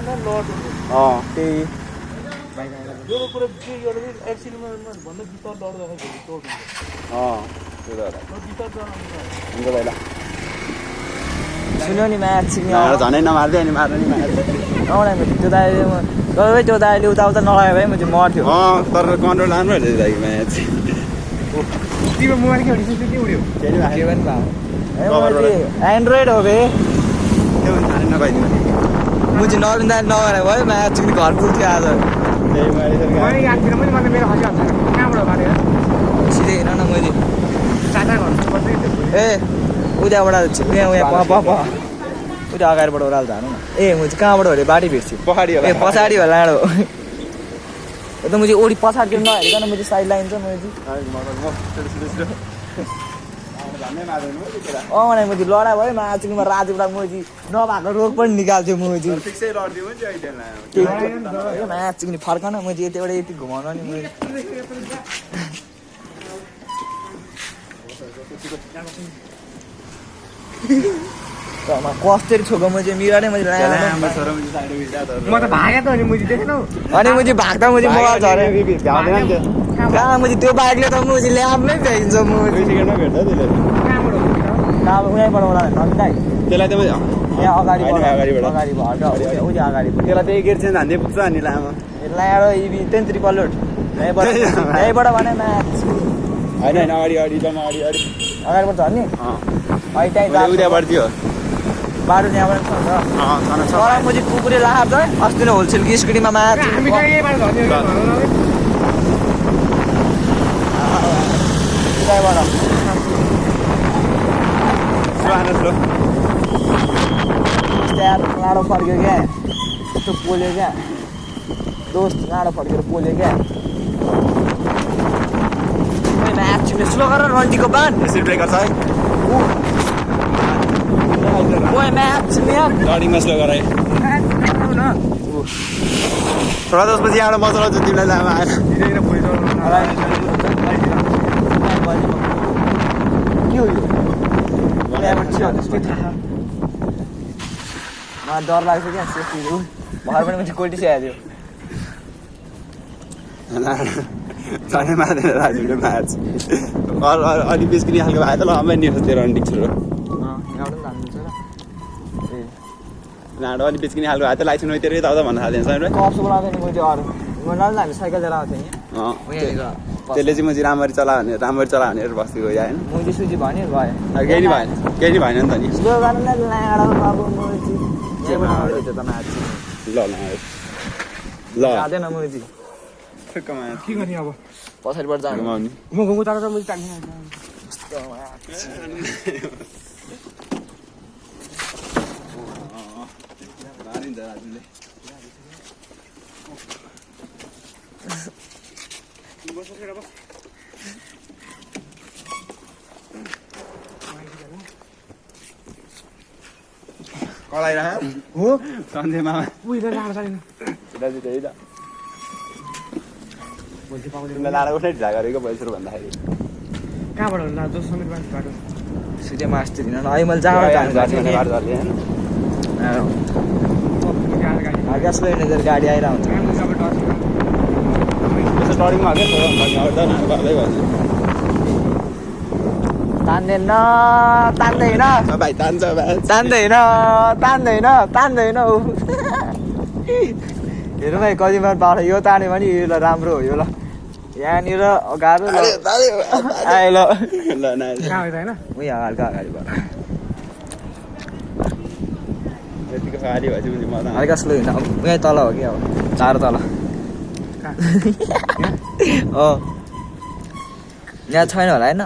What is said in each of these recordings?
आएन लड त्यही यो कुरा के यो एक्सिडेन्टमा भन्दा भित्र लड्दाखेरि चोट हुन्छ त्यो त भित्र हुन्छ भाइ ल सुन्यो नि म्याच झनै नमार्दै अनि मार्नु नि आउँदैन त्यो त अहिले तपाईँ त्यो त अहिले उता नलाग्यो भने म चाहिँ मर्थ्यो तर कन्ट्रोल राम्रो रहेछ दाइ म्याच तिम्रो मोबाइल के उड्यो के उड्यो के पनि भयो एन्ड्रोइड हो बे त्यो पनि थाहा नपाइदिनु म चाहिँ नलिँदा नगरे भयो म्याच पनि घर पुग्थ्यो आज मैले यादतिर पनि मलाई मेरो हसी हाल्छ कहाँबाट मारेर सिधै हेर न मैले चाचा गर्नुपर्छ ए उताबाट उता अगाडिबाट ओह्रालो जानु न ए म चाहिँ कहाँबाट हो अरे बाटो भेट्छु पहाडी ए पछाडि होला डाँडो त म चाहिँ ओडी पछाडितिर नहेरिकन म चाहिँ साइड लाइन छ म भने म चाहिँ लडा भयो माछिङमा राजुबाट म चाहिँ नभएको रोग पनि निकाल्थ्यो म चाहिँ माछिङ फर्कन म चाहिँ यतिबाट यति घुमाउन नि म कसरी छोको म चाहिँ मिरा नै मैले म त भागेँ त अनि मैले देखेनौ अनि म चाहिँ भाग्दा म चाहिँ मोबाइल झरेँ कहाँ म चाहिँ त्यो बाइकले त म चाहिँ ल्याबमै भ्याइन्छ म अब उहीँबाट होला नमिताइ त्यसलाई त यहाँ अगाडिबाट अगाडि अगाडि त्यसलाई त्यही गेट चाहिँ हान्दै पुग्छ अनि लामो ल्याएर इबी तेन्त्री पल्लोट यहीँबाट भने म्याच होइन अगाडि अगाडिबाट झर्ने उताबाट थियो बाटो त्यहाँबाट छ तर म चाहिँ कुकुरे लाहार छ अस्ति नै होलसेल स्कुटीमा म्याच लाडो फर्क्यो क्या यस्तो पोल्यो क्या दोस्त लाडो फर्केर पोल्यो क्या म्याच स्लो गर रन्डीको बान ब्रेकर छ है म्याच गाडीमा स्लो गराए थोडा त्यसपछि यहाँबाट मजा आउँछ तिमीलाई लामा आएर मलाई डर लाग्छ क्या सेफ्टीहरू भर पनि मान्छे कोल्टिसकेको थियो झनै मार्दैन राजुले म्याच अलि बिस्किने खालको भए त लम्बै नि त्यो रन्डिङ सुरु नाडो अलि बिस्किने खालको भए त लाइसेन्स नैतिर यता भन्न थाल्दैन सर कर्सो बोलाउँथेँ नि म चाहिँ अरू म नलिँदा हामी साइकल लिएर आउँथेँ त्यसले चाहिँ म चाहिँ राम्ररी चला भनेर बस्तीको होइन म चाहिँ सुजी भन्यो भयो केही नि भएन नि त नि स्लो गर्नु ल जाँदैन म चाहिँ के गर्ने अब पछाडिबाट जानु म घुमु तर मैले टाल्ने कलाइरह हो सन्देमा उहिले लाडो छैन दाजु त्यही त तिमीलाई लाडो उठ्नै ढिला गरेको पैसा भन्दाखेरि कहाँबाट होला जो समीर बाटो बाटो सुजेमा अस्ति दिन अहिले मैले जहाँबाट ग्यासको हिँडेर गाडी आइरहेको हुन्छ स्टार्टिङमा तान्दैन तान्दैन भाइ तान्छ तान्दैन तान्दैन तान्दैन हेर्नु भाइ कति बार बाटो यो तान्यो भने यो ल राम्रो हो यो ल यहाँनिर गाह्रो आयो ल उयो हल्का अगाडिबाट यतिको खाली भएपछि हल्का स्लो हिँड्नु अब उहीँ तल हो कि अब चारो तल यहाँ छैन होला होइन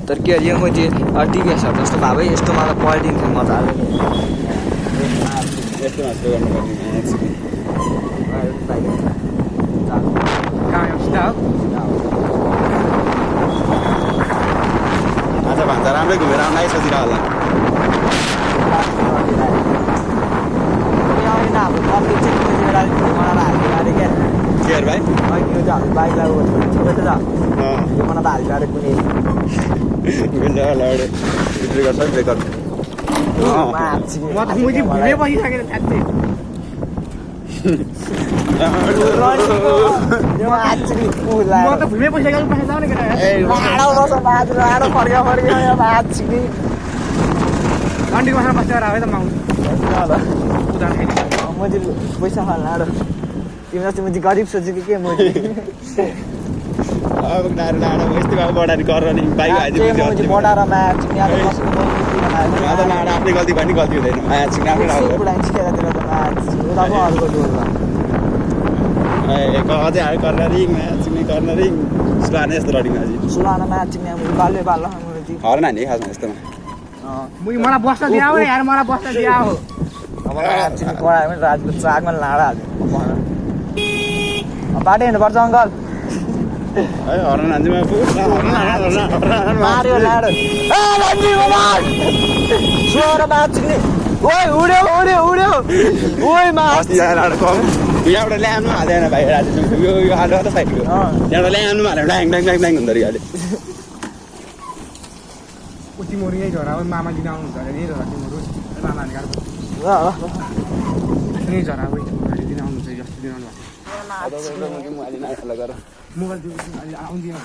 तर के यो म चाहिँ टिभीएसहरू जस्तो भए भए यस्तो मलाई पल्टिङ थियो मजा आयो आज भान्जा राम्रै घुमेर आउनु सोचिरह होला के भाइ बाइकलाई छोडेर जा मलाई त हालिरहेको कुनै ब्रेकर छ ब्रेकर माछिनी म त मुजी भुले बसिसकेर ठ्याक्कै माछिनी म त भुले बसिसकेर पैसा जाउने केटा लाडो बस माछिनी लाडो फर्क्यो यो माछिनी अन्डीको माछा बसेर आयो त माउ उदार खाइदिन्छ मैले पैसा खान लाडो तिमी जस्तो मैले गरिब सोचेको के मैले अब डाँडा डाँडा यस्तो भए बढाएर गरेर नि बाइक आइदिन्छ बढाएर माछिनी अब बस्नु आफ्नै गल्ती भयो नि गल्ती हुँदैन माछिनी आफ्नै राम्रो अझै आयो कर्नरिङ म्याचिङ कर्नरिङ सुलाने यस्तो रडिङ अझै सुलाना म्याचिङ बाल्यो बाल्ला हर नानी खासमा यस्तोमा मलाई बस्न दिया हो यार मलाई बस्न दिया हो अब म्याचिङ पढायो भने राजको चाकमा लाडा हाल्यो बाटो हिँड्नुपर्छ अङ्कल है हर्न हान्दिमा मार्यो लाडो म्याचिङ ओइ उड्यो उड्यो उड्यो ओइ अस्ति लाडो कम यहाँबाट ल्याउनु हाल्दैन भाइ राजु यो हाल्यो त साइडको यहाँबाट ल्याउनु हाल्यो ड्याङ ड्याङ ड्याङ ड्याङ हुँदो रहेछ अहिले उति मोरी यही झरा मामा लिन आउनुहुन्छ अरे यही झरा तिमीहरू मामा निकाल यही झरा उयो दिन आउनुहुन्छ जस्तो दिन आउनु मोबाइल मोबाइल आउँदैन